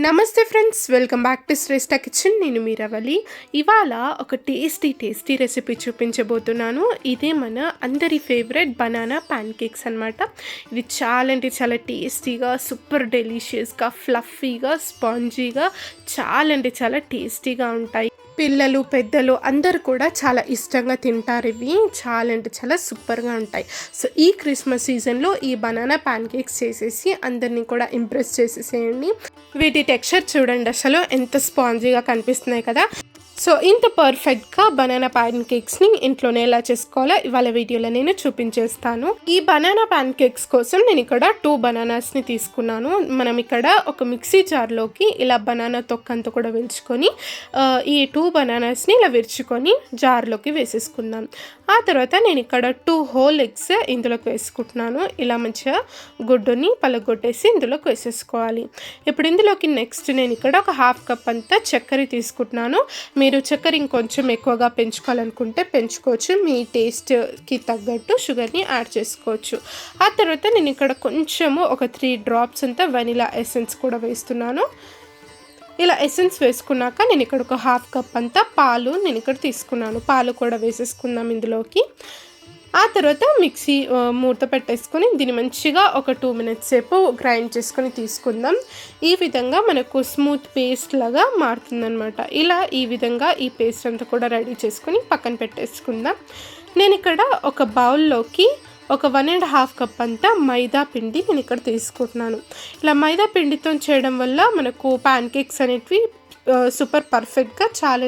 నమస్తే friends, welcome back to Shreshta kitchen. నేను మీ రవలి. ఇవాళ ఒక టేస్టీ రెసిపీ చూపించబోతున్నాను. ఇదే మన అందరి ఫేవరెట్ బనానా ప్యాన్ కేక్స్ అనమాట. ఇవి చాలా అంటే చాలా టేస్టీగా, సూపర్ డెలిషియస్గా, ఫ్లఫీగా, స్పాంజీగా, చాలా అంటే చాలా టేస్టీగా ఉంటాయి. పిల్లలు పెద్దలు అందరు కూడా చాలా ఇష్టంగా తింటారు. ఇవి చాలా అంటే చాలా సూపర్గా ఉంటాయి. సో ఈ క్రిస్మస్ సీజన్లో ఈ బనానా ప్యాన్ కేక్స్ చేసేసి అందరినీ కూడా ఇంప్రెస్ చేసేసేయండి. వీటి టెక్స్చర్ చూడండి, అసలు ఎంత స్పాంజీగా కనిపిస్తున్నాయి కదా. సో ఇంత పర్ఫెక్ట్గా బనానా ప్యాన్ కేక్స్ని ఇంట్లోనే ఎలా చేసుకోవాలో ఇవాళ వీడియోలో నేను చూపించేస్తాను. ఈ బనానా ప్యాన్ కేక్స్ కోసం నేను ఇక్కడ 2 బనానాస్ని తీసుకున్నాను. మనం ఇక్కడ ఒక మిక్సీ జార్లోకి ఇలా బనానా తొక్కంతా కూడా విరుచుకొని ఈ 2 బనానాస్ని ఇలా విరుచుకొని జార్లోకి వేసేసుకుందాం. ఆ తర్వాత నేను ఇక్కడ 2 హోల్ ఎగ్స్ ఇందులోకి వేసుకుంటున్నాను. ఇలా మంచిగా గుడ్డుని పలగొట్టేసి ఇందులోకి వేసేసుకోవాలి. ఇప్పుడు ఇందులోకి నెక్స్ట్ నేను ఇక్కడ ఒక 1/2 కప్ అంతా చక్కెర తీసుకుంటున్నాను. మీరు చక్కెర ఇంకొంచెం ఎక్కువగా పెంచుకోవాలనుకుంటే పెంచుకోవచ్చు. మీ టేస్ట్కి తగ్గట్టు షుగర్ని యాడ్ చేసుకోవచ్చు. ఆ తర్వాత నేను ఇక్కడ కొంచెము ఒక 3 డ్రాప్స్ అంతా వెనిలా ఎసెన్స్ కూడా వేస్తున్నాను. ఇలా ఎసెన్స్ వేసుకున్నాక నేను ఇక్కడ ఒక 1/2 కప్ అంతా పాలు నేను ఇక్కడ తీసుకున్నాను. పాలు కూడా వేసేసుకుందాం ఇందులోకి. ఆ తర్వాత మిక్సీ మూత పెట్టేసుకొని దీన్ని మంచిగా ఒక 2 మినిట్స్ సేపు గ్రైండ్ చేసుకొని తీసుకుందాం. ఈ విధంగా మనకు స్మూత్ పేస్ట్ లాగా మారుతుందనమాట. ఇలా ఈ విధంగా ఈ పేస్ట్ అంతా కూడా రెడీ చేసుకొని పక్కన పెట్టేసుకుందాం. నేను ఇక్కడ ఒక బౌల్లోకి ఒక 1.5 కప్ అంతా మైదా పిండి నేను ఇక్కడ తీసుకుంటున్నాను. ఇలా మైదా పిండితో చేయడం వల్ల మనకు ప్యాన్ కేక్స్ అనేటివి సూపర్ పర్ఫెక్ట్గా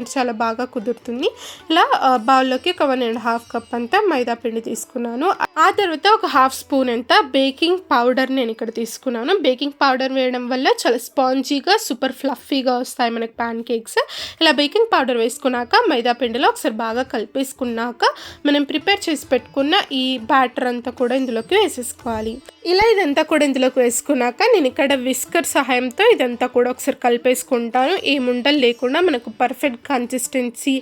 చాలా బాగా కుదురుతుంది. ఇలా బౌల్లోకి ఒక 1.5 కప్ అంతా మైదా పిండి తీసుకున్నాను. ఆ తర్వాత ఒక 1/2 స్పూన్ అంతా బేకింగ్ పౌడర్ నేను ఇక్కడ తీసుకున్నాను. బేకింగ్ పౌడర్ వేయడం వల్ల చాలా స్పాంజీగా సూపర్ ఫ్లఫీగా వస్తాయి మనకి ప్యాన్ కేక్స్. ఇలా బేకింగ్ పౌడర్ వేసుకున్నాక మైదా పిండిలో ఒకసారి బాగా కలిపేసుకున్నాక మనం ప్రిపేర్ చేసి పెట్టుకున్న ఈ బ్యాటర్ అంతా కూడా ఇందులోకి వేసేసుకోవాలి. ఇలా ఇదంతా కూడా ఇందులోకి వేసుకున్నాక నేను ఇక్కడ విస్కర్ సహాయంతో ఇదంతా కూడా ఒకసారి కలిపేసుకుంటాను. ఉండలు లేకుండా మనకు పర్ఫెక్ట్ కన్సిస్టెన్సీ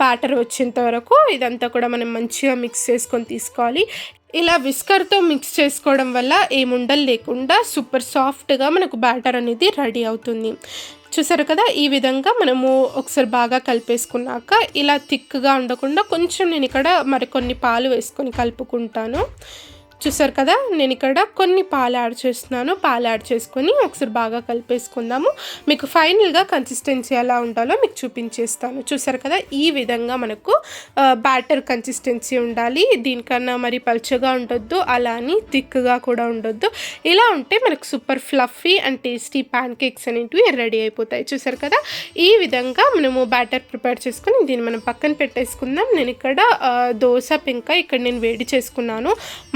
బ్యాటర్ వచ్చేంత వరకు ఇదంతా కూడా మనం మంచిగా మిక్స్ చేసుకొని తీసుకోవాలి. ఇలా విస్కర్తో మిక్స్ చేసుకోవడం వల్ల ఉండలు లేకుండా సూపర్ సాఫ్ట్గా మనకు బ్యాటర్ అనేది రెడీ అవుతుంది. చూసారు కదా, ఈ విధంగా మనము ఒకసారి బాగా కలిపేసుకున్నాక ఇలా థిక్గా ఉండకుండా కొంచెం నేను ఇక్కడ మరికొన్ని పాలు వేసుకొని కలుపుకుంటాను. చూసారు కదా, నేను ఇక్కడ కొన్ని పాలు యాడ్ చేస్తున్నాను. పాలు యాడ్ చేసుకొని ఒకసారి బాగా కలిపేసుకుందాము. మీకు ఫైనల్గా కన్సిస్టెన్సీ ఎలా ఉండాలో మీకు చూపించేస్తాను. చూసారు కదా, ఈ విధంగా మనకు బ్యాటర్ కన్సిస్టెన్సీ ఉండాలి. దీనికన్నా మరి పల్చగా ఉండొద్దు, అలా అని థిక్గా కూడా ఉండొద్దు. ఇలా ఉంటే మనకు super fluffy and tasty pan cakes అనేటివి రెడీ అయిపోతాయి. చూసారు కదా, ఈ విధంగా మనము బ్యాటర్ ప్రిపేర్ చేసుకుని దీన్ని మనం పక్కన పెట్టేసుకుందాం. నేను ఇక్కడ దోశ పెంక ఇక్కడ నేను వేడి చేసుకున్నాను.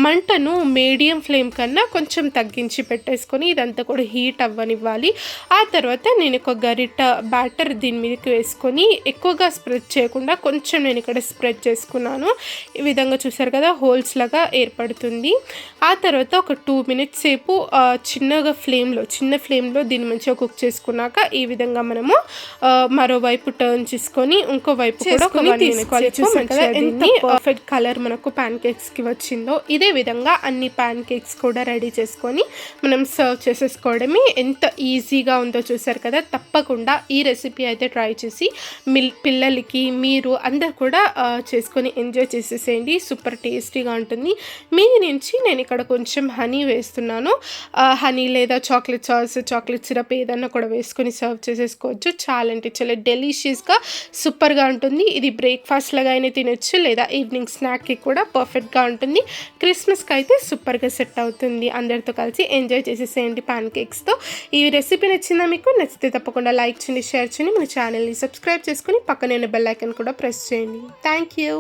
మంటను మీడియం ఫ్లేమ్ కన్నా కొంచెం తగ్గించి పెట్టేసుకొని ఇదంతా కూడా హీట్ అవ్వనివ్వాలి. ఆ తర్వాత నేను ఒక గరిట బ్యాటర్ దీని మీదకి వేసుకొని ఎక్కువగా స్ప్రెడ్ చేయకుండా కొంచెం నేను ఇక్కడ స్ప్రెడ్ చేసుకున్నాను. ఈ విధంగా చూసారు కదా, హోల్స్ లాగా ఏర్పడుతుంది. ఆ తర్వాత ఒక 2 మినిట్స్ సేపు చిన్న ఫ్లేమ్లో దీన్ని మంచిగా కుక్ చేసుకున్నాక ఈ విధంగా మనము మరోవైపు టర్న్ చేసుకొని ఇంకో వైపు కూడా తీసుకోవాలి. చూసారు కదా ఎంత పర్ఫెక్ట్ కలర్ మనకు ప్యాన్ కేక్స్కి వచ్చిందో. ఇదే విధంగా అన్ని ప్యాన్ కేక్స్ కూడా రెడీ చేసుకొని మనం సర్వ్ చేసేసుకోవడమే. ఎంత ఈజీగా ఉందో చూసారు కదా. తప్పకుండా ఈ రెసిపీ అయితే ట్రై చేసి పిల్లలకి మీరు అందరు కూడా చేసుకొని ఎంజాయ్ చేసేసేయండి. సూపర్ టేస్టీగా ఉంటుంది. మీది నుంచి నేను ఇక్కడ కొంచెం హనీ వేస్తున్నాను. హనీ లేదా చాక్లెట్ సాస్, చాక్లెట్ సిరప్ ఏదన్నా కూడా వేసుకొని సర్వ్ చేసేసుకోవచ్చు. చాలా అంటే చాలా డెలిషియస్గా సూపర్గా ఉంటుంది. ఇది బ్రేక్ఫాస్ట్ లాగా అయినా తినొచ్చు లేదా ఈవినింగ్ స్నాక్కి కూడా పర్ఫెక్ట్గా ఉంటుంది. క్రిస్మస్కి అయితే సూపర్గా సెట్ అవుతుంది. అందరితో కలిసి ఎంజాయ్ చేసేసేయండి ప్యాన్ కేక్స్తో. ఈ రెసిపీ నచ్చిందా మీకు? నచ్చితే తప్పకుండా లైక్ చేయండి, షేర్ చేయండి. మన ఛానల్ని సబ్స్క్రైబ్ చేసుకుని పక్కనే బెల్ ఐకాన్ కూడా ప్రెస్ చేయండి. Thank you.